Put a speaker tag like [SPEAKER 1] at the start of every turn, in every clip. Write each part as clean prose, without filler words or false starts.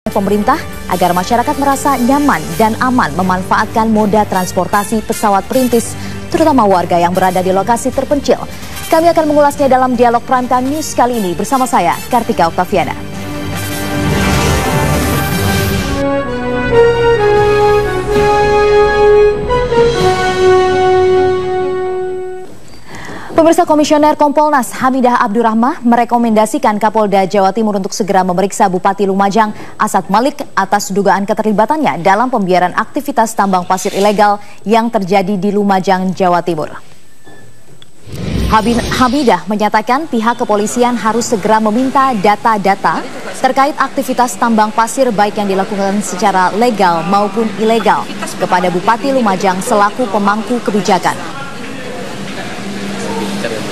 [SPEAKER 1] Pemerintah agar masyarakat merasa nyaman dan aman memanfaatkan moda transportasi pesawat perintis, terutama warga yang berada di lokasi terpencil. Kami akan mengulasnya dalam dialog Prime Time News kali ini bersama saya, Kartika Oktaviana. Pemirsa, Komisioner Kompolnas Hamidah Abdurrahmah merekomendasikan Kapolda Jawa Timur untuk segera memeriksa Bupati Lumajang Asad Malik atas dugaan keterlibatannya dalam pembiaran aktivitas tambang pasir ilegal yang terjadi di Lumajang, Jawa Timur. Hamidah menyatakan pihak kepolisian harus segera meminta data-data terkait aktivitas tambang pasir baik yang dilakukan secara legal maupun ilegal kepada Bupati Lumajang selaku pemangku kebijakan.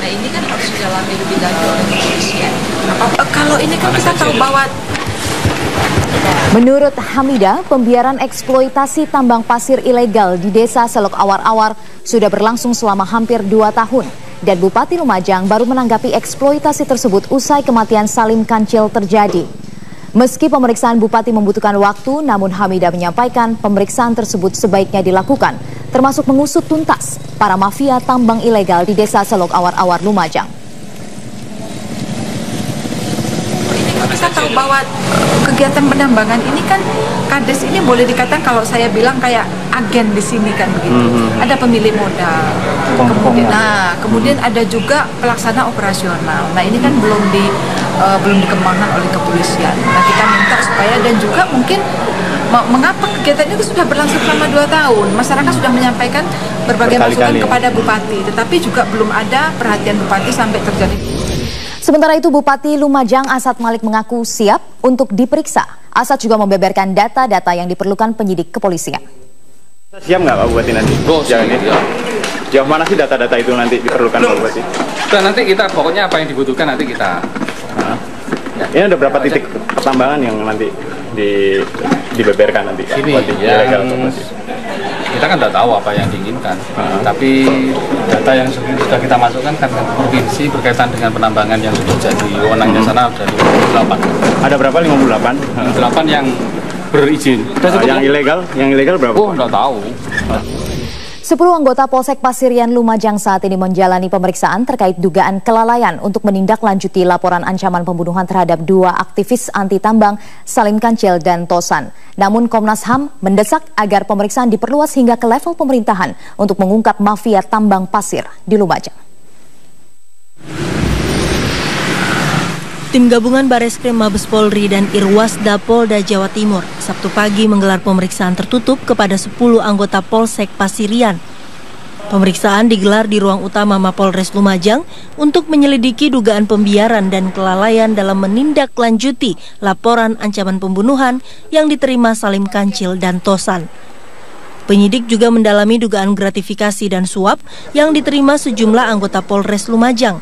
[SPEAKER 2] Nah, ini kan harus didalami lebih lanjut oleh kepolisian. Kalau ini kan kita tahu bahwa
[SPEAKER 1] menurut Hamidah, pembiaran eksploitasi tambang pasir ilegal di Desa Selok Awar-Awar sudah berlangsung selama hampir 2 tahun dan Bupati Lumajang baru menanggapi eksploitasi tersebut usai kematian Salim Kancil terjadi. Meski pemeriksaan Bupati membutuhkan waktu, namun Hamidah menyampaikan pemeriksaan tersebut sebaiknya dilakukan, termasuk mengusut tuntas para mafia tambang ilegal di Desa Selok Awar-Awar, Lumajang.
[SPEAKER 2] Kita tahu bahwa kegiatan penambangan ini kan Kades ini boleh dikatakan kalau saya bilang kayak agen di sini kan begitu. Ada pemilik modal, kemudian ada juga pelaksana operasional. Nah ini kan belum dikembangkan oleh kepolisian. Nah kita minta supaya dan juga mungkin mengapa kegiatan itu sudah berlangsung selama 2 tahun. Masyarakat sudah menyampaikan berbagai masukan kepada Bupati, tetapi juga belum ada perhatian Bupati sampai terjadi.
[SPEAKER 1] Sementara itu, Bupati Lumajang Asad Malik mengaku siap untuk diperiksa. Asad juga membeberkan data-data yang diperlukan penyidik kepolisian.
[SPEAKER 3] Siap nggak Pak Bupati nanti? Jauh mana sih data-data itu nanti diperlukan Pak Bupati?
[SPEAKER 4] Nanti kita pokoknya apa yang dibutuhkan nanti kita.
[SPEAKER 3] Ini ada berapa titik pertambangan yang nanti dibeberkan nanti?
[SPEAKER 4] Ini kita kan tidak tahu apa yang diinginkan, tapi data yang sudah kita masukkan kan provinsi berkaitan dengan penambangan yang sudah jadi wewenangnya sana ada 58.
[SPEAKER 3] Ada berapa? 58?
[SPEAKER 4] 58 yang berizin.
[SPEAKER 3] Yang ilegal berapa?
[SPEAKER 4] Oh, tidak tahu.
[SPEAKER 1] 10 anggota Polsek Pasirian Lumajang saat ini menjalani pemeriksaan terkait dugaan kelalaian untuk menindaklanjuti laporan ancaman pembunuhan terhadap 2 aktivis anti tambang Salim Kancil dan Tosan. Namun Komnas HAM mendesak agar pemeriksaan diperluas hingga ke level pemerintahan untuk mengungkap mafia tambang pasir di Lumajang.
[SPEAKER 5] Tim gabungan Bareskrim Mabes Polri dan Irwasda Polda Jawa Timur Sabtu pagi menggelar pemeriksaan tertutup kepada 10 anggota Polsek Pasirian. Pemeriksaan digelar di ruang utama Mapolres Lumajang untuk menyelidiki dugaan pembiaran dan kelalaian dalam menindaklanjuti laporan ancaman pembunuhan yang diterima Salim Kancil dan Tosan. Penyidik juga mendalami dugaan gratifikasi dan suap yang diterima sejumlah anggota Polres Lumajang.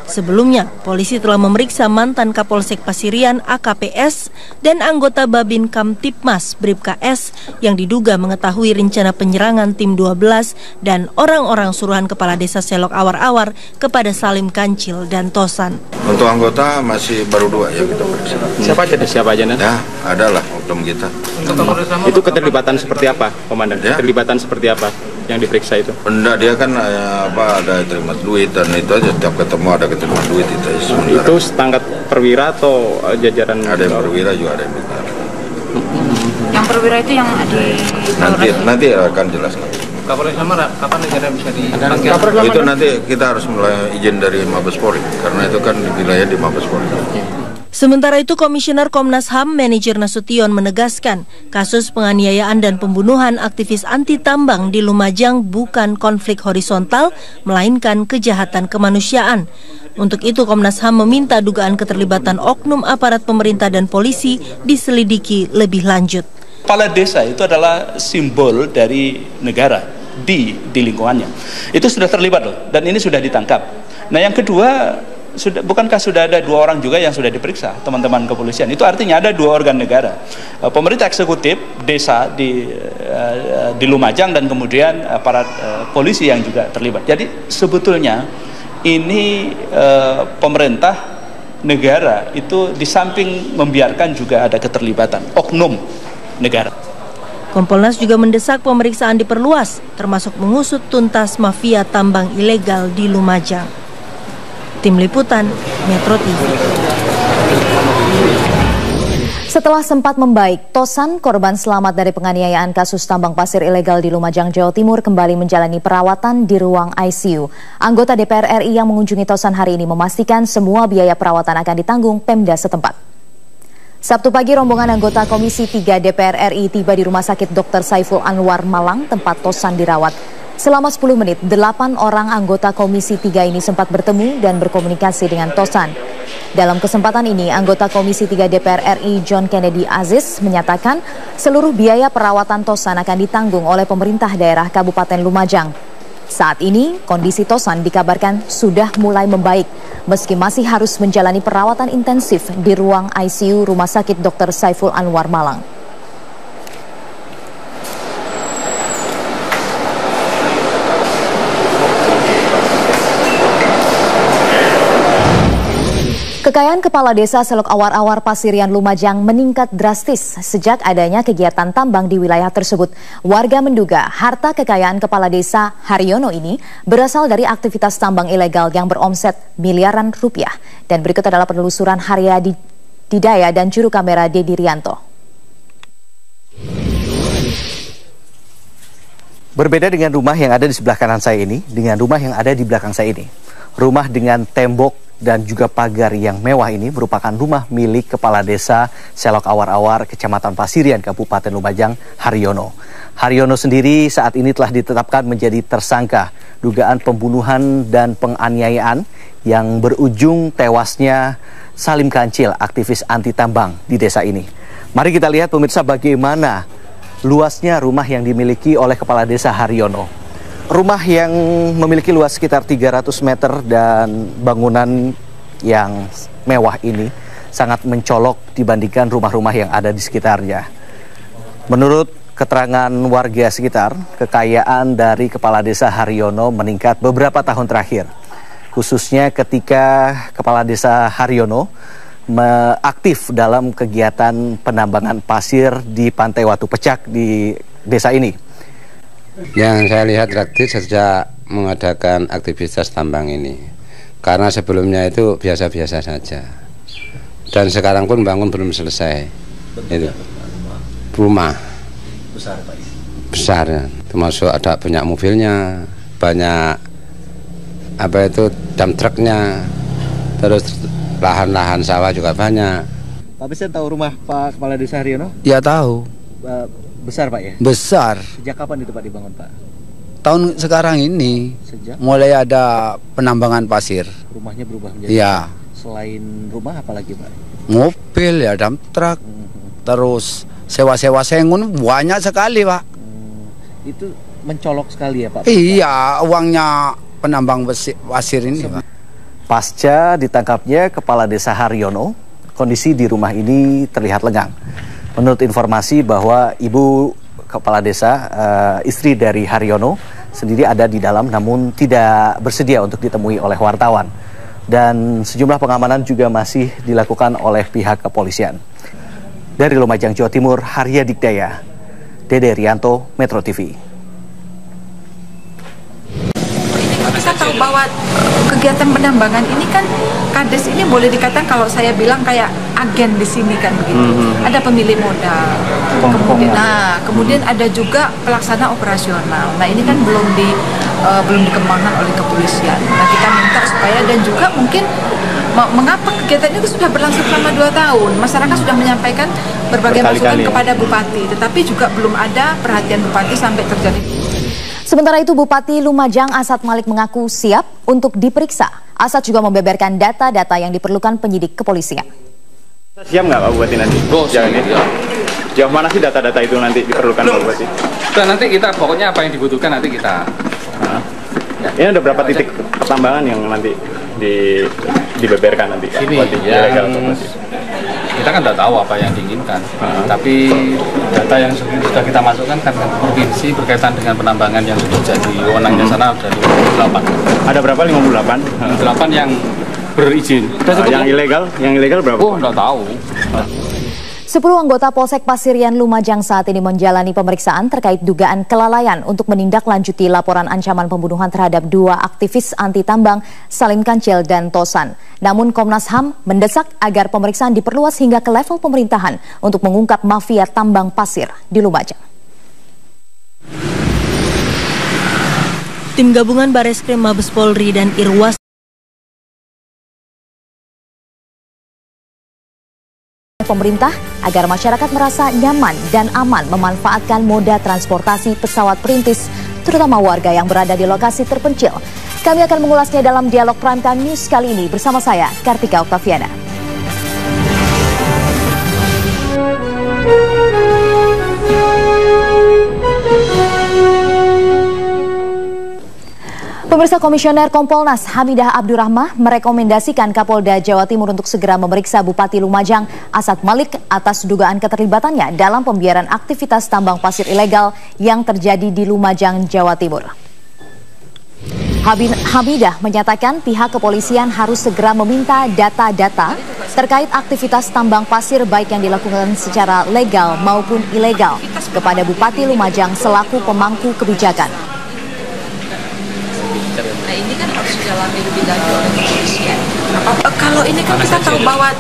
[SPEAKER 5] Sebelumnya, polisi telah memeriksa mantan Kapolsek Pasirian AKPS dan anggota Babin Kamtipmas Bribka-S yang diduga mengetahui rencana penyerangan tim 12 dan orang-orang suruhan kepala desa Selok Awar-Awar kepada Salim Kancil dan Tosan.
[SPEAKER 6] Untuk anggota masih baru 2 ya kita periksa.
[SPEAKER 3] Siapa aja nanti?
[SPEAKER 6] Ya, adalah oknum kita.
[SPEAKER 3] Itu keterlibatan seperti apa, Komandan? Ya? Keterlibatan seperti apa yang diperiksa itu?
[SPEAKER 6] Enggak, dia kan ada terima duit dan itu aja, setiap ketemu ada terima duit itu.
[SPEAKER 3] Itu setangkat perwira atau jajaran?
[SPEAKER 6] Ada yang perwira juga ada yang bukan.
[SPEAKER 2] Yang perwira itu yang
[SPEAKER 6] nanti akan jelas.
[SPEAKER 4] Kapolres sama kapan negara bisa dipanggil?
[SPEAKER 6] Itu nanti kita harus mulai izin dari Mabes Polri karena itu kan di wilayah di Mabes Polri.
[SPEAKER 5] Sementara itu, Komisioner Komnas HAM Manajer Nasution menegaskan kasus penganiayaan dan pembunuhan aktivis anti tambang di Lumajang bukan konflik horizontal, melainkan kejahatan kemanusiaan. Untuk itu, Komnas HAM meminta dugaan keterlibatan oknum aparat pemerintah dan polisi diselidiki lebih lanjut.
[SPEAKER 7] Kepala desa itu adalah simbol dari negara di lingkungannya. Itu sudah terlibat loh, dan ini sudah ditangkap. Nah yang kedua, bukankah sudah ada 2 orang juga yang sudah diperiksa teman-teman kepolisian? Itu artinya ada 2 organ negara, pemerintah eksekutif desa di Lumajang dan kemudian aparat polisi yang juga terlibat. Jadi sebetulnya ini pemerintah negara itu di samping membiarkan juga ada keterlibatan oknum negara.
[SPEAKER 5] Kompolnas juga mendesak pemeriksaan diperluas, termasuk mengusut tuntas mafia tambang ilegal di Lumajang. Tim Liputan, Metro TV.
[SPEAKER 1] Setelah sempat membaik, Tosan, korban selamat dari penganiayaan kasus tambang pasir ilegal di Lumajang, Jawa Timur, kembali menjalani perawatan di ruang ICU. Anggota DPR RI yang mengunjungi Tosan hari ini memastikan semua biaya perawatan akan ditanggung Pemda setempat. Sabtu pagi, rombongan anggota Komisi 3 DPR RI tiba di Rumah Sakit Dr. Saiful Anwar Malang, tempat Tosan dirawat. Selama 10 menit, 8 orang anggota Komisi 3 ini sempat bertemu dan berkomunikasi dengan Tosan. Dalam kesempatan ini, anggota Komisi 3 DPR RI John Kennedy Aziz menyatakan seluruh biaya perawatan Tosan akan ditanggung oleh pemerintah daerah Kabupaten Lumajang. Saat ini, kondisi Tosan dikabarkan sudah mulai membaik, meski masih harus menjalani perawatan intensif di ruang ICU Rumah Sakit Dr. Saiful Anwar Malang. Kekayaan kepala desa Selok Awar-Awar Pasirian Lumajang meningkat drastis sejak adanya kegiatan tambang di wilayah tersebut. Warga menduga harta kekayaan kepala desa Haryono ini berasal dari aktivitas tambang ilegal yang beromset miliaran rupiah. Dan berikut adalah penelusuran Haryadi Didaya dan juru kamera Dedi Rianto.
[SPEAKER 8] Berbeda dengan rumah yang ada di sebelah kanan saya ini, dengan rumah yang ada di belakang saya ini. Rumah dengan tembok dan juga pagar yang mewah ini merupakan rumah milik Kepala Desa Selok Awar-Awar, Kecamatan Pasirian, Kabupaten Lumajang, Haryono. Haryono sendiri saat ini telah ditetapkan menjadi tersangka dugaan pembunuhan dan penganiayaan yang berujung tewasnya Salim Kancil, aktivis anti tambang di desa ini. Mari kita lihat pemirsa bagaimana luasnya rumah yang dimiliki oleh Kepala Desa Haryono. Rumah yang memiliki luas sekitar 300 meter dan bangunan yang mewah ini sangat mencolok dibandingkan rumah-rumah yang ada di sekitarnya. Menurut keterangan warga sekitar, kekayaan dari Kepala Desa Haryono meningkat beberapa tahun terakhir. Khususnya ketika Kepala Desa Haryono aktif dalam kegiatan penambangan pasir di Pantai Watu Pecak di desa ini.
[SPEAKER 9] Yang saya lihat drastis sejak mengadakan aktivitas tambang ini, karena sebelumnya itu biasa-biasa saja, dan sekarang pun bangun belum selesai. Itu rumah besar, Pak. Besar, termasuk ada banyak mobilnya, banyak dump truknya, terus lahan-lahan sawah juga banyak.
[SPEAKER 8] Pak Besen tahu rumah Pak Kepala Desa Haryono?
[SPEAKER 9] Ya tahu.
[SPEAKER 8] Besar, Pak, ya?
[SPEAKER 9] Besar.
[SPEAKER 8] Sejak kapan itu, Pak, dibangun, Pak?
[SPEAKER 9] Tahun sekarang ini.
[SPEAKER 8] Sejak?
[SPEAKER 9] Mulai ada penambangan pasir.
[SPEAKER 8] Rumahnya berubah menjadi?
[SPEAKER 9] Ya.
[SPEAKER 8] Selain rumah apa lagi, Pak?
[SPEAKER 9] Mobil, ya, dump truk. Terus sewa-sewa sengun banyak sekali, Pak.
[SPEAKER 8] Itu mencolok sekali ya, Pak?
[SPEAKER 9] Iya, uangnya penambang pasir ini, Pak.
[SPEAKER 8] Pasca ditangkapnya Kepala Desa Haryono, kondisi di rumah ini terlihat lengang. Menurut informasi bahwa Ibu Kepala Desa, istri dari Haryono, sendiri ada di dalam namun tidak bersedia untuk ditemui oleh wartawan. Dan sejumlah pengamanan juga masih dilakukan oleh pihak kepolisian. Dari Lumajang, Jawa Timur, Haryadi Didaya, Dedi Rianto, Metro TV.
[SPEAKER 2] Kita tahu bahwa kegiatan penambangan ini kan Kades ini boleh dikatakan kalau saya bilang kayak agen di sini kan begitu. Ada pemilik modal. Kemudian ada juga pelaksana operasional. Nah, ini kan belum dikembangkan oleh kepolisian. Nah, kita minta supaya dan juga mungkin mengapa kegiatan itu sudah berlangsung selama 2 tahun. Masyarakat sudah menyampaikan berbagai masukan kepada Bupati, tetapi juga belum ada perhatian Bupati sampai terjadi.
[SPEAKER 1] Sementara itu, Bupati Lumajang Asad Malik mengaku siap untuk diperiksa. Asad juga membeberkan data-data yang diperlukan penyidik kepolisian.
[SPEAKER 3] Siap nggak Pak Bupati nanti? Jauh mana sih data-data itu nanti diperlukan Pak Bupati?
[SPEAKER 4] Nanti kita pokoknya apa yang dibutuhkan nanti kita.
[SPEAKER 3] Ini ada berapa titik pertambangan yang nanti dibeberkan nanti?
[SPEAKER 4] Ini kita kan tidak tahu apa yang diinginkan, tapi data yang sudah kita masukkan kan provinsi berkaitan dengan penambangan yang sudah jadi wewenangnya sana ada 58.
[SPEAKER 3] Ada berapa? 58?
[SPEAKER 4] 58 yang
[SPEAKER 3] berizin. Yang ilegal berapa?
[SPEAKER 4] Oh, nggak tahu.
[SPEAKER 1] 10 anggota Polsek Pasirian Lumajang saat ini menjalani pemeriksaan terkait dugaan kelalaian untuk menindaklanjuti laporan ancaman pembunuhan terhadap 2 aktivis anti tambang Salim Kancil dan Tosan. Namun Komnas HAM mendesak agar pemeriksaan diperluas hingga ke level pemerintahan untuk mengungkap mafia tambang pasir di Lumajang.
[SPEAKER 5] Tim gabungan Bareskrim Mabes Polri dan Irwas
[SPEAKER 1] pemerintah agar masyarakat merasa nyaman dan aman memanfaatkan moda transportasi pesawat perintis, terutama warga yang berada di lokasi terpencil. Kami akan mengulasnya dalam dialog Prime Time News kali ini bersama saya, Kartika Oktaviana. Pemirsa, Komisioner Kompolnas Hamidah Abdurrahmah merekomendasikan Kapolda Jawa Timur untuk segera memeriksa Bupati Lumajang Asad Malik atas dugaan keterlibatannya dalam pembiaran aktivitas tambang pasir ilegal yang terjadi di Lumajang, Jawa Timur. Hamidah menyatakan pihak kepolisian harus segera meminta data-data terkait aktivitas tambang pasir baik yang dilakukan secara legal maupun ilegal kepada Bupati Lumajang selaku pemangku kebijakan.
[SPEAKER 2] Nah, ini kan harus didalami lebih lanjut oleh kepolisian. Kalau ini kan kita tahu bahwa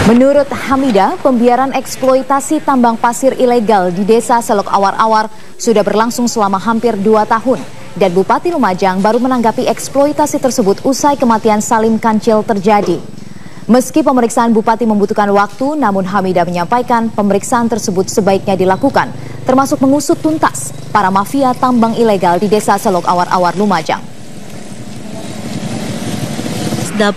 [SPEAKER 1] menurut Hamidah, pembiaran eksploitasi tambang pasir ilegal di Desa Selok Awar-Awar sudah berlangsung selama hampir 2 tahun. Dan Bupati Lumajang baru menanggapi eksploitasi tersebut usai kematian Salim Kancil terjadi. Meski pemeriksaan Bupati membutuhkan waktu, namun Hamidah menyampaikan pemeriksaan tersebut sebaiknya dilakukan, termasuk mengusut tuntas para mafia tambang ilegal di Desa Selok Awar-Awar, Lumajang.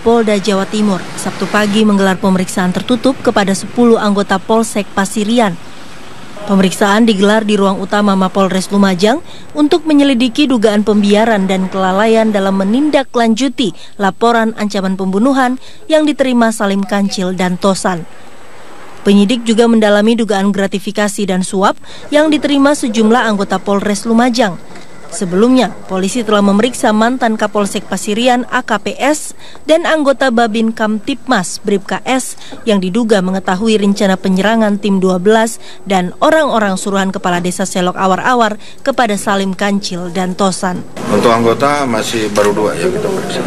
[SPEAKER 5] Polda Jawa Timur Sabtu pagi menggelar pemeriksaan tertutup kepada 10 anggota Polsek Pasirian. Pemeriksaan digelar di ruang utama Mapolres Lumajang untuk menyelidiki dugaan pembiaran dan kelalaian dalam menindaklanjuti laporan ancaman pembunuhan yang diterima Salim Kancil dan Tosan. Penyidik juga mendalami dugaan gratifikasi dan suap yang diterima sejumlah anggota Polres Lumajang. Sebelumnya, polisi telah memeriksa mantan Kapolsek Pasirian AKPS dan anggota Babin Kamtipmas Bribka S yang diduga mengetahui rencana penyerangan tim 12 dan orang-orang suruhan kepala desa Selok Awar-Awar kepada Salim Kancil dan Tosan.
[SPEAKER 6] Untuk anggota masih baru 2 yang kita periksa.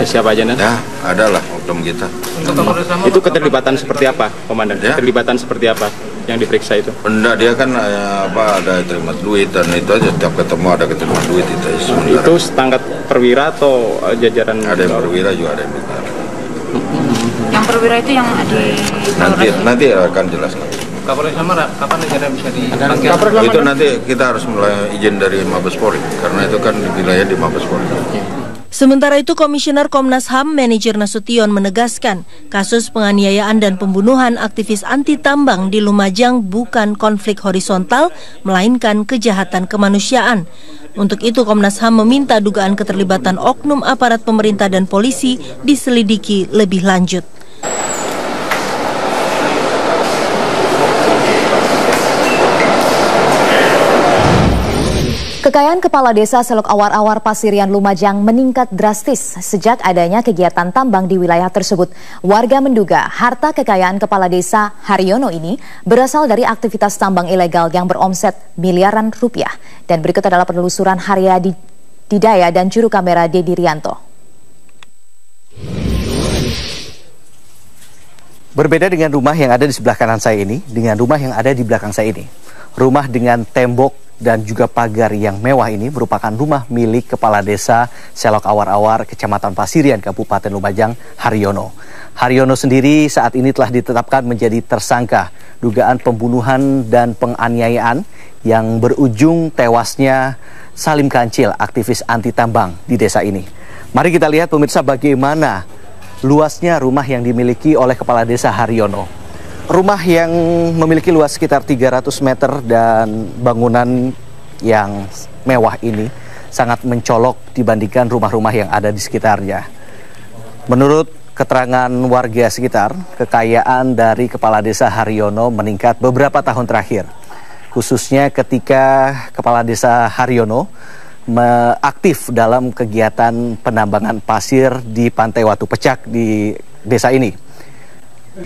[SPEAKER 3] Siapa aja nih?
[SPEAKER 6] Ya, adalah oknum kita.
[SPEAKER 3] Itu keterlibatan seperti apa, Komandan? Ya? Keterlibatan seperti apa yang diperiksa itu?
[SPEAKER 6] Enggak, dia kan ada terima duit dan itu aja setiap ketemu ada terima duit itu.
[SPEAKER 3] Itu setangkat perwira atau jajaran?
[SPEAKER 6] Ada yang perwira juga ada yang militer.
[SPEAKER 2] Yang perwira itu yang
[SPEAKER 6] nanti akan jelaskan.
[SPEAKER 4] Kapolres Samara, kapan negara bisa dipanggil?
[SPEAKER 6] Itu nanti kita harus mulai izin dari Mabes Polri karena itu kan wilayah di Mabes Polri.
[SPEAKER 5] Sementara itu, Komisioner Komnas HAM Manajer Nasution menegaskan kasus penganiayaan dan pembunuhan aktivis anti tambang di Lumajang bukan konflik horizontal, melainkan kejahatan kemanusiaan. Untuk itu, Komnas HAM meminta dugaan keterlibatan oknum aparat pemerintah dan polisi diselidiki lebih lanjut.
[SPEAKER 1] Kekayaan kepala desa Selok Awar-Awar Pasirian Lumajang meningkat drastis sejak adanya kegiatan tambang di wilayah tersebut. Warga menduga harta kekayaan kepala desa Haryono ini berasal dari aktivitas tambang ilegal yang beromset miliaran rupiah. Dan berikut adalah penelusuran Haryadi Didaya dan juru kamera Dedi Rianto.
[SPEAKER 8] Berbeda dengan rumah yang ada di sebelah kanan saya ini, dengan rumah yang ada di belakang saya ini. Rumah dengan tembok dan juga pagar yang mewah ini merupakan rumah milik Kepala Desa Selok Awar-Awar, Kecamatan Pasirian, Kabupaten Lumajang, Haryono. Haryono sendiri saat ini telah ditetapkan menjadi tersangka dugaan pembunuhan dan penganiayaan yang berujung tewasnya Salim Kancil, aktivis anti tambang di desa ini. Mari kita lihat pemirsa bagaimana luasnya rumah yang dimiliki oleh Kepala Desa Haryono. Rumah yang memiliki luas sekitar 300 meter dan bangunan yang mewah ini sangat mencolok dibandingkan rumah-rumah yang ada di sekitarnya. Menurut keterangan warga sekitar, kekayaan dari Kepala Desa Haryono meningkat beberapa tahun terakhir. Khususnya ketika Kepala Desa Haryono aktif dalam kegiatan penambangan pasir di Pantai Watu Pecak di desa ini.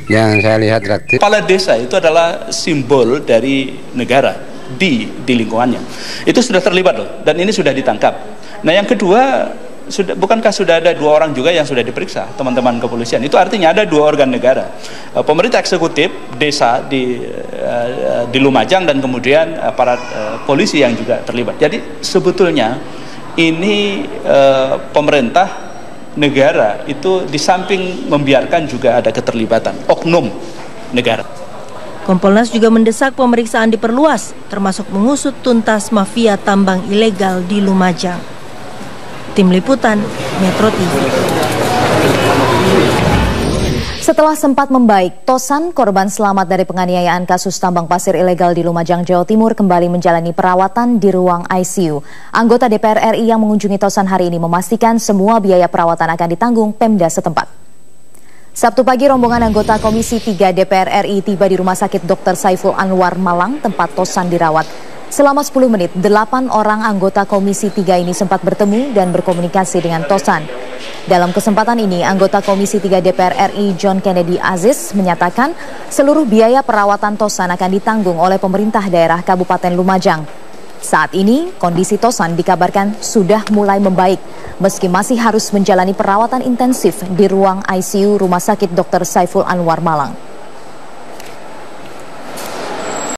[SPEAKER 9] Yang saya lihat aktif.
[SPEAKER 7] Kepala desa itu adalah simbol dari negara di lingkungannya. Itu sudah terlibat loh, dan ini sudah ditangkap. Nah yang kedua, bukankah sudah ada 2 orang juga yang sudah diperiksa, teman-teman kepolisian? Itu artinya ada 2 organ negara, pemerintah eksekutif desa di Lumajang dan kemudian aparat polisi yang juga terlibat. Jadi sebetulnya ini pemerintah negara itu di samping membiarkan juga ada keterlibatan oknum negara.
[SPEAKER 5] Kompolnas juga mendesak pemeriksaan diperluas, termasuk mengusut tuntas mafia tambang ilegal di Lumajang. Tim Liputan, Metro TV.
[SPEAKER 1] Setelah sempat membaik, Tosan, korban selamat dari penganiayaan kasus tambang pasir ilegal di Lumajang, Jawa Timur, kembali menjalani perawatan di ruang ICU. Anggota DPR RI yang mengunjungi Tosan hari ini memastikan semua biaya perawatan akan ditanggung Pemda setempat. Sabtu pagi, rombongan anggota Komisi 3 DPR RI tiba di Rumah Sakit Dr. Saiful Anwar Malang, tempat Tosan dirawat. Selama 10 menit, 8 orang anggota Komisi 3 ini sempat bertemu dan berkomunikasi dengan Tosan. Dalam kesempatan ini, anggota Komisi 3 DPR RI John Kennedy Aziz menyatakan seluruh biaya perawatan Tosan akan ditanggung oleh pemerintah daerah Kabupaten Lumajang. Saat ini, kondisi Tosan dikabarkan sudah mulai membaik, meski masih harus menjalani perawatan intensif di ruang ICU Rumah Sakit Dr. Saiful Anwar Malang.